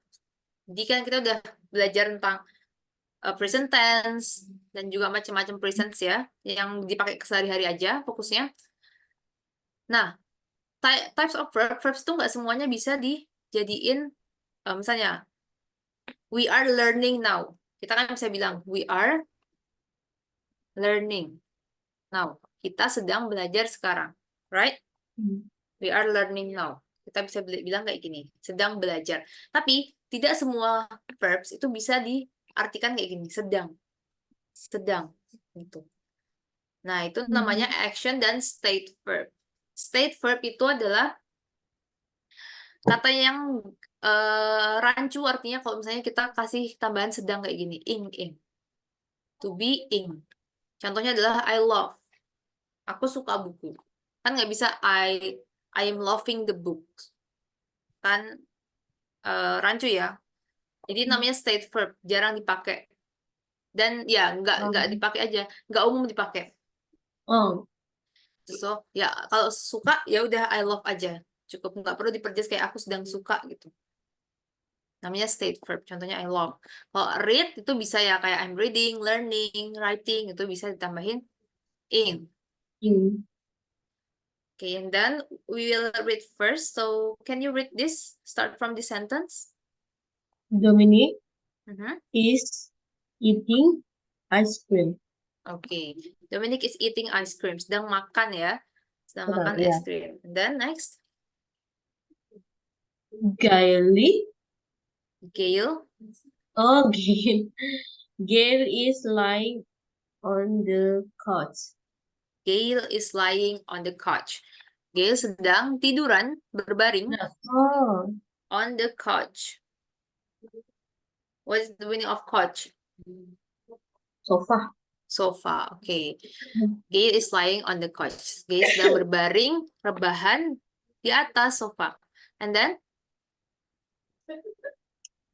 Jadi kan kita udah belajar tentang present tense dan juga macam-macam present ya yang dipakai sehari-hari aja fokusnya. Nah, types of verbs itu nggak semuanya bisa dijadiin misalnya we are learning now. Kita kan bisa bilang we are learning now. Kita sedang belajar sekarang, right? Hmm. We are learning now. Kita bisa bilang kayak gini, sedang belajar. Tapi tidak semua verbs itu bisa diartikan kayak gini, sedang, gitu. Nah, itu namanya action dan state verb. State verb itu adalah kata yang rancu, artinya kalau misalnya kita kasih tambahan sedang kayak gini, ing. To be ing. Contohnya adalah I love. Aku suka buku. Kan nggak bisa I am loving the book. Kan rancu ya. Jadi namanya state verb, jarang dipakai. Dan ya nggak dipakai aja, nggak umum dipakai. Oh, So ya kalau suka ya udah I love aja, cukup nggak perlu diperjelas kayak aku sedang suka gitu. Namanya state verb, contohnya I love. Kalau read itu bisa ya kayak I'm reading, learning, writing, itu bisa ditambahin in. in. Okay, and then we will read first. So can you read this? Start from the sentence. Dominic Mhm. is eating ice cream. Okay, Dominic is eating ice cream. Sedang makan ya, sedang Betul, makan ya. es krim. And then next, Gaily. Gail. Oh, Gail. Gail is lying on the couch. Gail is lying on the couch. Gail sedang tiduran, berbaring No. Oh, on the couch. What is the meaning of couch? sofa. Sofa. Okay. Gail is lying on the couch. Gail sedang berbaring, rebahan di atas sofa. And then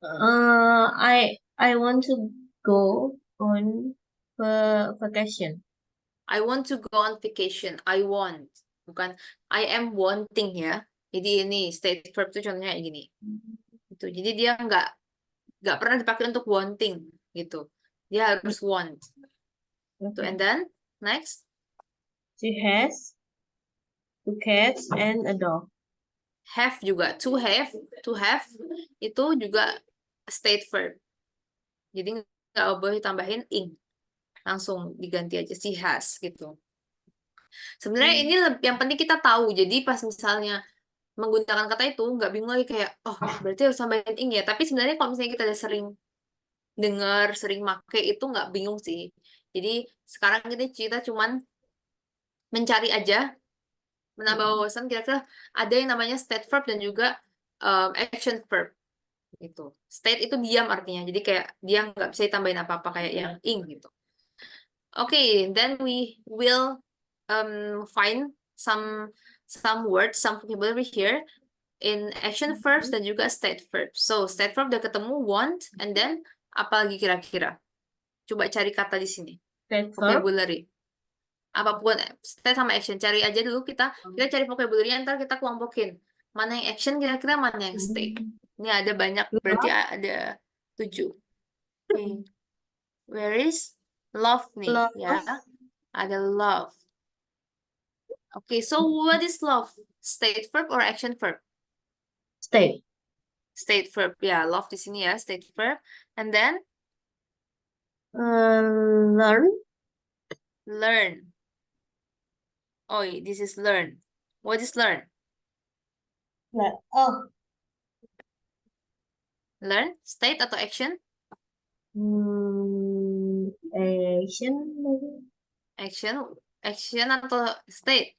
I want to go on vacation. I want to go on vacation. I want. Bukan I am wanting ya. Jadi ini state verb itu contohnya kayak gini. Itu. Jadi dia nggak pernah dipakai untuk wanting gitu. Dia harus want. Tuh, and then next, She has two cats and a dog. have juga. To have itu juga state verb. Jadi nggak boleh tambahin ing. Langsung diganti aja she has gitu. Sebenarnya ini yang penting kita tahu. Jadi pas misalnya menggunakan kata itu nggak bingung lagi kayak oh berarti harus tambahin ing ya. Tapi sebenarnya kalau misalnya kita udah sering dengar, sering make itu nggak bingung sih. Jadi sekarang kita cuman mencari aja, menambah wawasan kira-kira ada yang namanya state verb dan juga action verb gitu. State itu diam artinya, jadi kayak dia nggak bisa ditambahin apa-apa kayak yang ing gitu. Okay, then we will find some words, some vocabulary here in action verbs dan juga state verbs. So state verb udah ketemu want, and then apa lagi kira-kira? Coba cari kata di sini. State verb. Vocabulary. Apapun state sama action, cari aja dulu kita cari vocabulary, ntar kita kelompokin. Mana yang action kira-kira, mana yang state. Ini ada banyak, berarti ada 7. Okay. Where is love nih? Love. Ya, ada love. Okay, so what is love? State verb or action verb? State. State verb, ya. Love di sini ya, state verb. And then Learn. learn. Oh, this is learn. What is learn? Oh. Learn, state atau action? Action. Action atau state?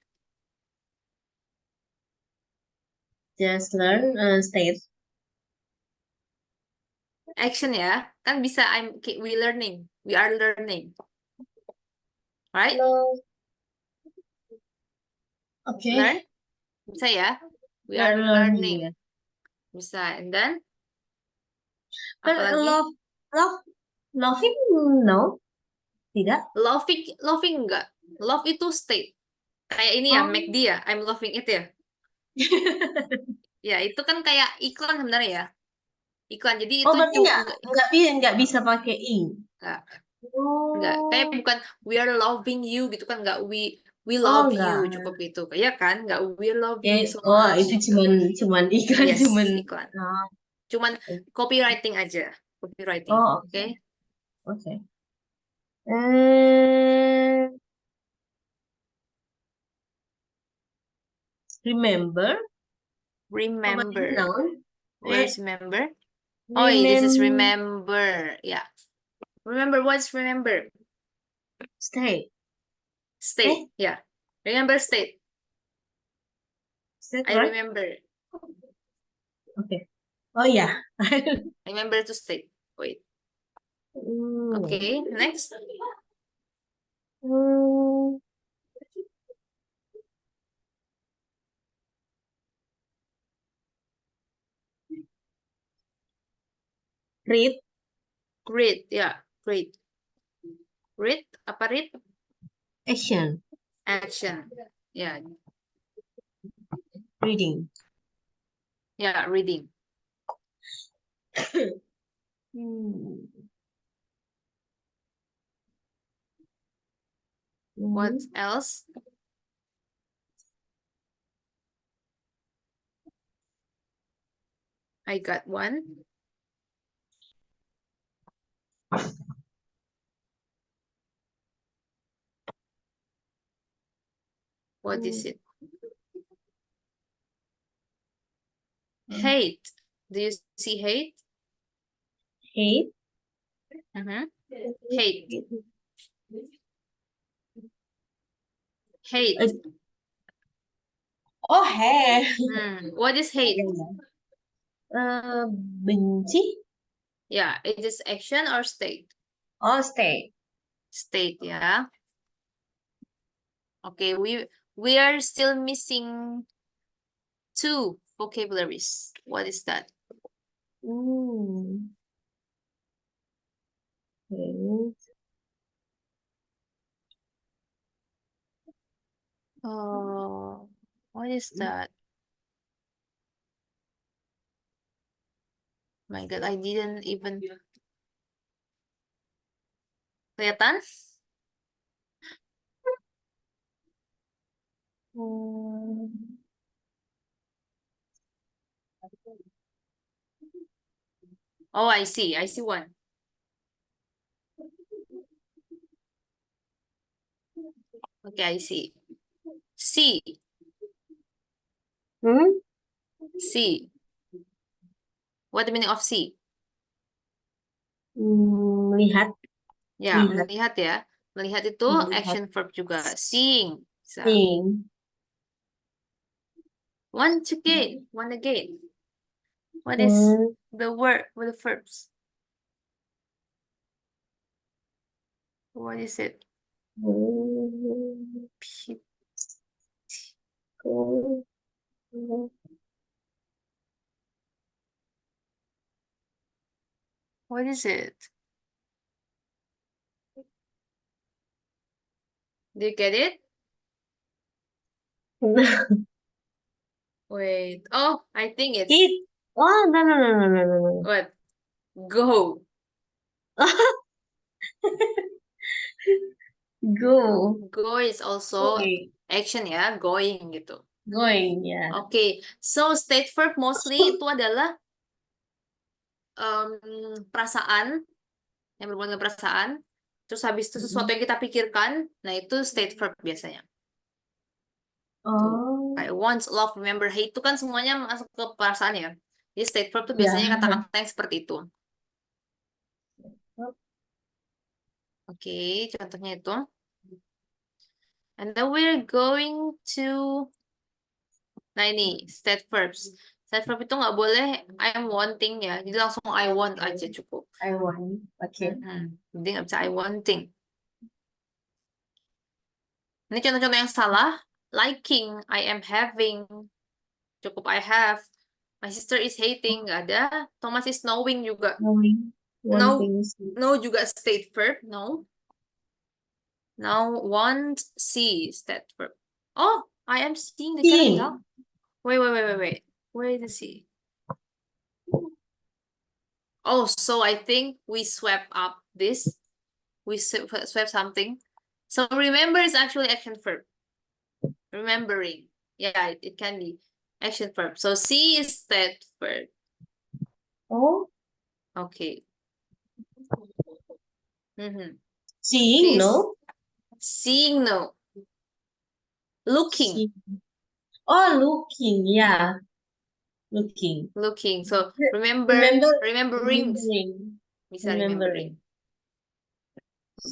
Just learn. State. Action ya, kan bisa we are learning, right? Hello. Okay. Learn, bisa ya, we We are are learning, learning. bisa. And then But apa lagi? loving, no, tidak. Loving enggak. Love itu state. Kayak ini ya, Oh. McD ya, I'm loving it ya. Ya, itu kan kayak iklan sebenarnya ya. Iklan, jadi itu Oh, berarti nggak bisa pakai ing. Enggak. Kayak bukan we are loving you gitu kan, enggak we Oh, love enggak. you, cukup gitu. Ya kan, enggak we loving you so Oh, much. itu gitu. cuman iklan, Yes, iklan. Oh, Cuman copywriting aja, copywriting. Oh, Oke. okay. Remember. Remember. Noun. Where's remember? Oh, this is remember. Yeah. Remember, what's remember? State. State. Yeah. Remember state. State, I right? remember. Okay. Oh, yeah. Remember to state. Wait. Okay, next. Read. Read, yeah, read. Read, apa read? Action. Action. Yeah, Reading. yeah, reading. What else? I got one. What is it? Hate. Do you see hate? Hate. Hate. Hate. Oh, hate. What is hate? Benci. Yeah, it is action or state? Oh, state. State, yeah. Okay, we are still missing 2 vocabularies. What is that? Okay. Oh, what is that? My God, I didn't even kelihatan? Oh, I see one. Okay, I see. See. See. What the meaning of see? Melihat. Ya, Lihat. melihat ya. Melihat itu Melihat. action verb juga. Seeing. So, Seeing. one again. What is the word with the verbs? What is it? P- Go. What is it? Do you get it? Wait. Oh, I think it's Eat. Oh, no. what? Go. Go. Go is also Okay. action ya, going gitu. Going, yeah. Oke, so state verb mostly itu adalah perasaan yang berhubungan dengan perasaan. Terus habis itu sesuatu yang kita pikirkan, nah itu state verb biasanya. Tuh, Oh, kayak want, love, remember, hate itu kan semuanya masuk ke perasaan ya. Jadi state verb tuh ya. biasanya kata-kata yang seperti itu. Oke, contohnya itu. And then we're going to, nah ini state verbs. State verb itu nggak boleh I'm wanting ya. Jadi langsung I want aja cukup. I want. Okay. Jadi nggak bisa I wanting. Ini contoh-contoh yang salah. Liking, I am having. Cukup I have. My sister is hating. Nggak ada. Thomas is knowing juga. Knowing. No, Wanting. no juga state verb. No. Now want, see state verb. Oh, I am seeing the Seeing. character. Wait. Where is the see? Oh, so I think we swap up this. We swap something. So remember is actually action verb. Remembering. Yeah, it can be action verb. So see is state verb. Oh, Okay. Mm-hmm. seeing, no? Seeing, no. Looking. See. Oh, looking, yeah. Looking. Looking. So Remember, remembering. Bisa remembering.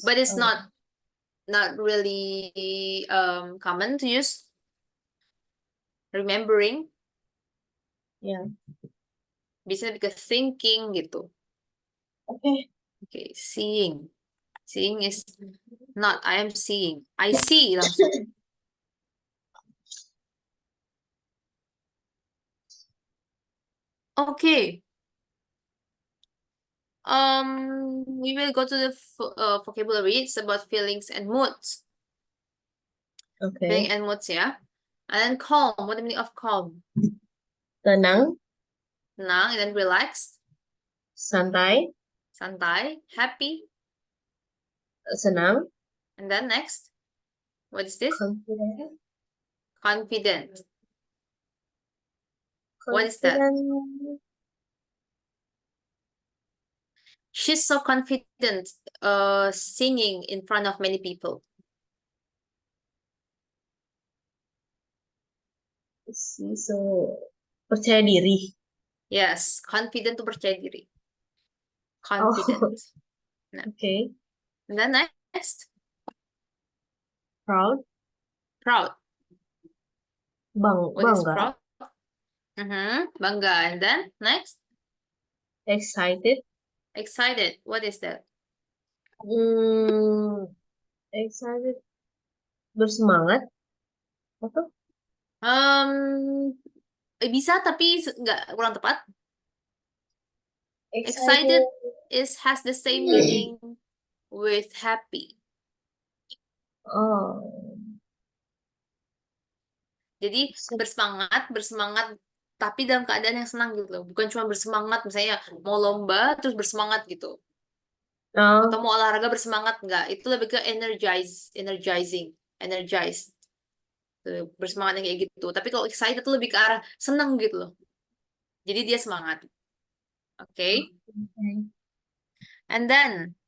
But it's Oh, not really common to use remembering. yeah. Bisa ke thinking gitu. Okay. Okay, seeing. Seeing is not I am seeing. I see langsung. Okay. We will go to the vocabulary. It's about feelings and moods. Feeling Okay. and moods, yeah. And then calm. What the meaning of calm? Tenang, Tenang, and then relaxed. santai, Santai. Happy. senang, And then next. What is this? confident. Confident. What is that? Confident. She's so confident singing in front of many people. So, percaya diri. Yes, confident to percaya diri. Oh, Confident. Nah. okay. And then next. Proud, Proud. What is bangga, proud? Bangga. And then next. excited, Excited. What is that? excited, bersemangat, apa? Bisa tapi nggak kurang tepat. Excited. Excited has the same meaning with happy. Oh, Jadi bersemangat tapi dalam keadaan yang senang gitu loh. Bukan cuma bersemangat misalnya mau lomba terus bersemangat gitu. Atau oh, mau olahraga bersemangat enggak. Itu lebih ke energizing, energized. Tuh, bersemangat yang kayak gitu. Tapi kalau excited tuh lebih ke arah senang gitu loh. Jadi dia semangat. Oke. okay. And then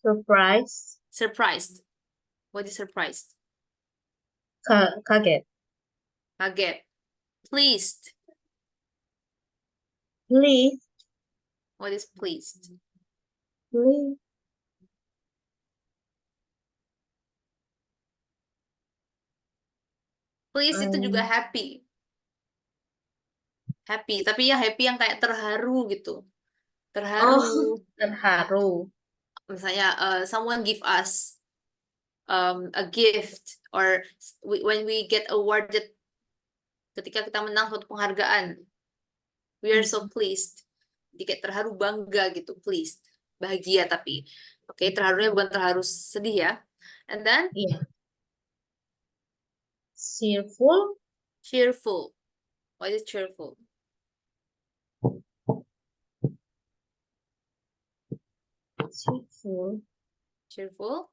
Surprise, surprised. What is surprised? kaget, Kaget. Pleased. please, What is pleased? please. Pleased itu juga happy. Happy, tapi ya happy yang kayak terharu gitu. Terharu. Oh, terharu. Misalnya someone give us a gift, or when we get awarded, ketika kita menang suatu penghargaan, we are so pleased. Jadi kayak terharu, bangga gitu, pleased, bahagia tapi. Oke, terharunya bukan terharu sedih ya. And then Iya. Cheerful. cheerful. What is cheerful? Cheerful. Cheerful.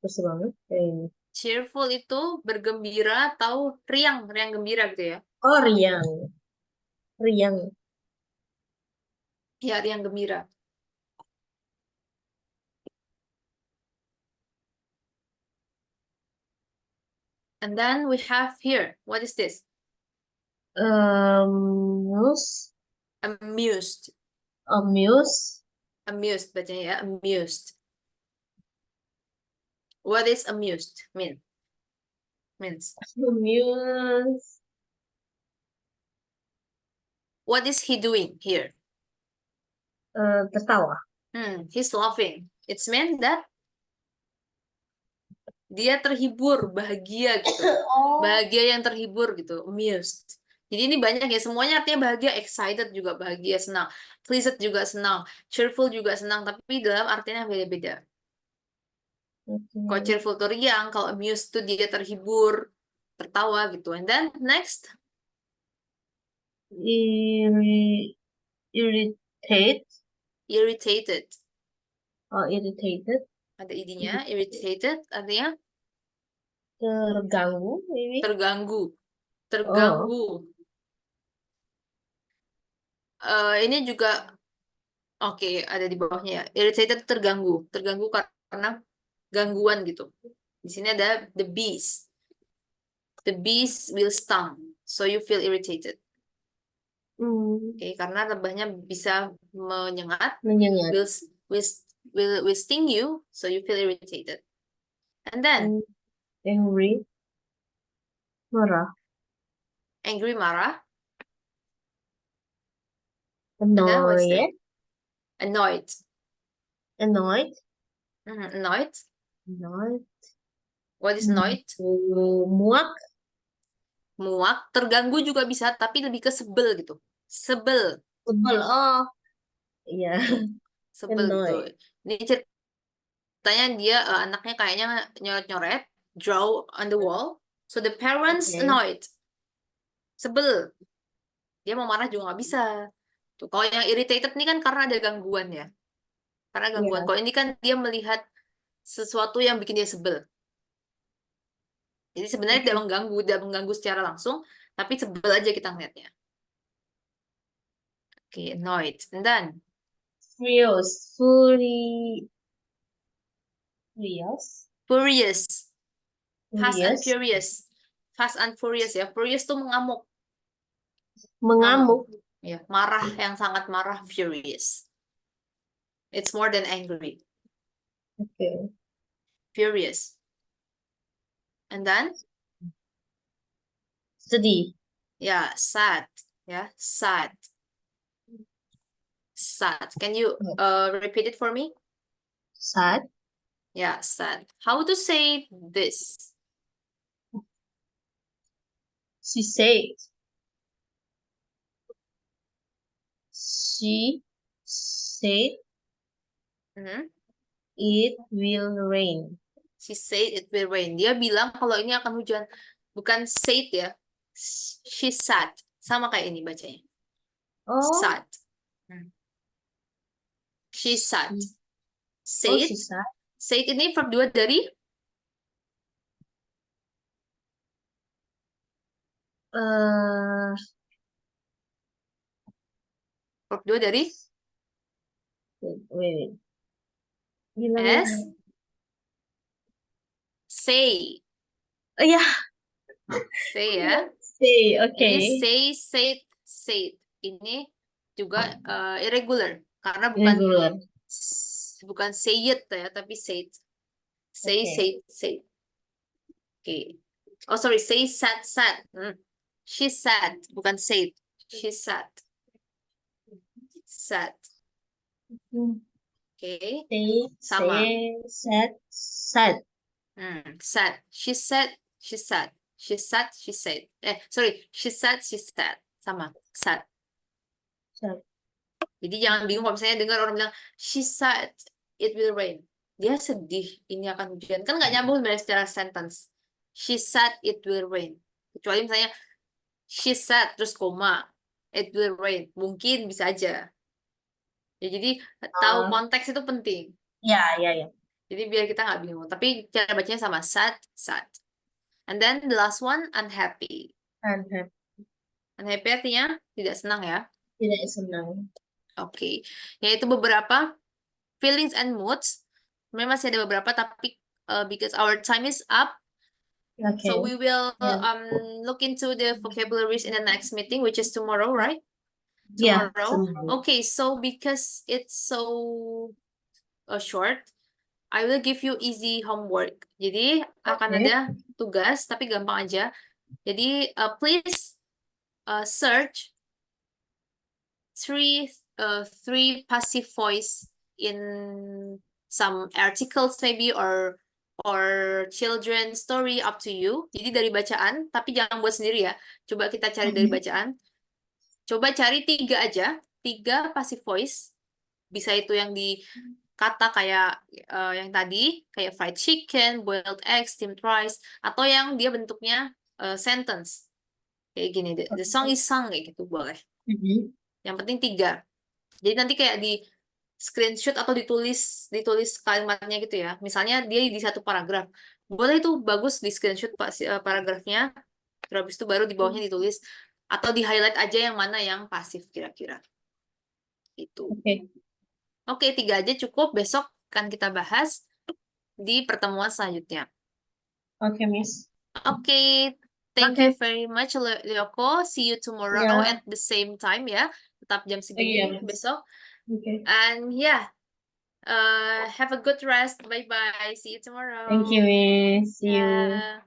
Terus banget kayak ini. Cheerful itu bergembira atau riang gembira gitu ya. Oh, riang. Riang. Ya, riang gembira. And then we have here, what is this? Amused. Amused. Amused. Amused bacanya ya, amused. What is amused means? Amused. What is he doing here? Tertawa. He's laughing. It's meant that dia terhibur, bahagia gitu. Oh. Bahagia yang terhibur gitu, amused. Jadi ini banyak ya, semuanya artinya bahagia, excited juga bahagia, senang. Pleased juga senang, cheerful juga senang, tapi dalam artinya beda-beda. Kalau cheerful tuh riang, kalau amused tuh dia terhibur, tertawa gitu. And then next, Irritate. irritated. Oh, irritated. Ada id-nya, irritated artinya Terganggu, maybe. terganggu. Oh. Ini juga oke, ada di bawahnya ya. Irritated terganggu karena gangguan gitu. Di sini ada the bees. The bees will stung, so you feel irritated. Oke, karena lebahnya bisa menyengat, Menyengat. will sting you, so you feel irritated. And then Angry. Marah. angry, marah. And then what's that? Annoyed. Annoyed. Annoyed. Annoyed. Annoyed. What is annoyed? Muak. Muak, terganggu juga bisa, tapi lebih ke sebel gitu. Sebel. Sebel. Oh. Iya. Sebel gitu. Annoyed. Ini ceritanya dia anaknya kayaknya nyoret-nyoret, draw on the wall. So the parents Okay. annoyed. Sebel. Dia mau marah juga nggak bisa. Tuh, kalau yang irritated ini kan karena ada gangguan ya. Karena gangguan. Iya. Kalau ini kan dia melihat sesuatu yang bikin dia sebel. Jadi sebenarnya Okay. tidak mengganggu secara langsung, tapi sebel aja kita ngeliatnya. Oke, annoyed. And then Furious. Furious. furious. Fast and Furious. furious. Fast and furious ya. Furious tuh mengamuk. Mengamuk. Ya, marah, yang sangat marah, furious. It's more than angry. Okay. Furious. And then Sedih. yeah, sad. Yeah, sad. Sad. Can you repeat it for me? Sad. Yeah, sad. How to say this? She said. She said Mhm. it will rain. She said it will rain. Dia bilang kalau ini akan hujan. Bukan said ya. She said. Sama kayak ini bacanya. Oh. Sad. She said. Oh, Said. she said. Said ini verb 2 dari verb 2 dari Wait. S. Say. Oh ya. Say ya. Say, oke. Ini say, said, said. Ini juga irregular karena bukan Regular. bukan say it ya, tapi said. Say, Okay. said, said. Oke. Oh sorry, say, said, said. She said, bukan said. She said. Said. Okay. Say, Sama. said, said. Said. She said, she said. She said, she said. Sorry. She said, she said. Sama. Said. Said. Jadi jangan bingung kalau misalnya dengar orang bilang, she said it will rain. Dia sedih, ini akan hujan. Kan nggak nyambung sebenarnya secara sentence. She said it will rain. Kecuali misalnya, she said, terus koma. It will rain. Mungkin bisa aja. Ya, jadi tahu konteks itu penting. Ya, ya, ya. Jadi biar kita nggak bingung. Tapi cara bacanya sama, sad, sad. And then the last one, unhappy. Unhappy. Unhappy artinya tidak senang ya. Tidak senang. Oke. Yaitu beberapa feelings and moods. Sebenarnya masih ada beberapa, tapi because our time is up, Okay. so we will Yeah. look into the vocabularies in the next meeting, which is tomorrow, right? Yeah, Tomorrow. tomorrow. Okay, so because it's so short, I will give you easy homework. Jadi akan Okay. ada tugas, tapi gampang aja. Jadi please search three passive voice in some articles maybe or children story, up to you. Jadi dari bacaan, tapi jangan buat sendiri ya. Coba kita cari dari bacaan. Coba cari 3 aja, 3 passive voice. Bisa itu yang di kata kayak yang tadi, kayak fried chicken, boiled eggs, steamed rice, atau yang dia bentuknya sentence. Kayak gini, the song is sung, kayak gitu boleh. Yang penting 3. Jadi nanti kayak di screenshot atau ditulis kalimatnya gitu ya. Misalnya dia di satu paragraf. Boleh itu bagus di screenshot paragrafnya. Terus habis itu baru di bawahnya ditulis atau di highlight aja yang mana yang pasif kira-kira. Itu. Oke. Oke, 3 aja cukup. Besok akan kita bahas di pertemuan selanjutnya. Oke, Miss. Oke, thank you very much, Leoko. See you tomorrow Ya. at the same time ya. Tetap jam segini Iya, Miss. besok. Oke. And yeah, have a good rest. Bye-bye. See you tomorrow. Thank you, Miss. See you. Yeah.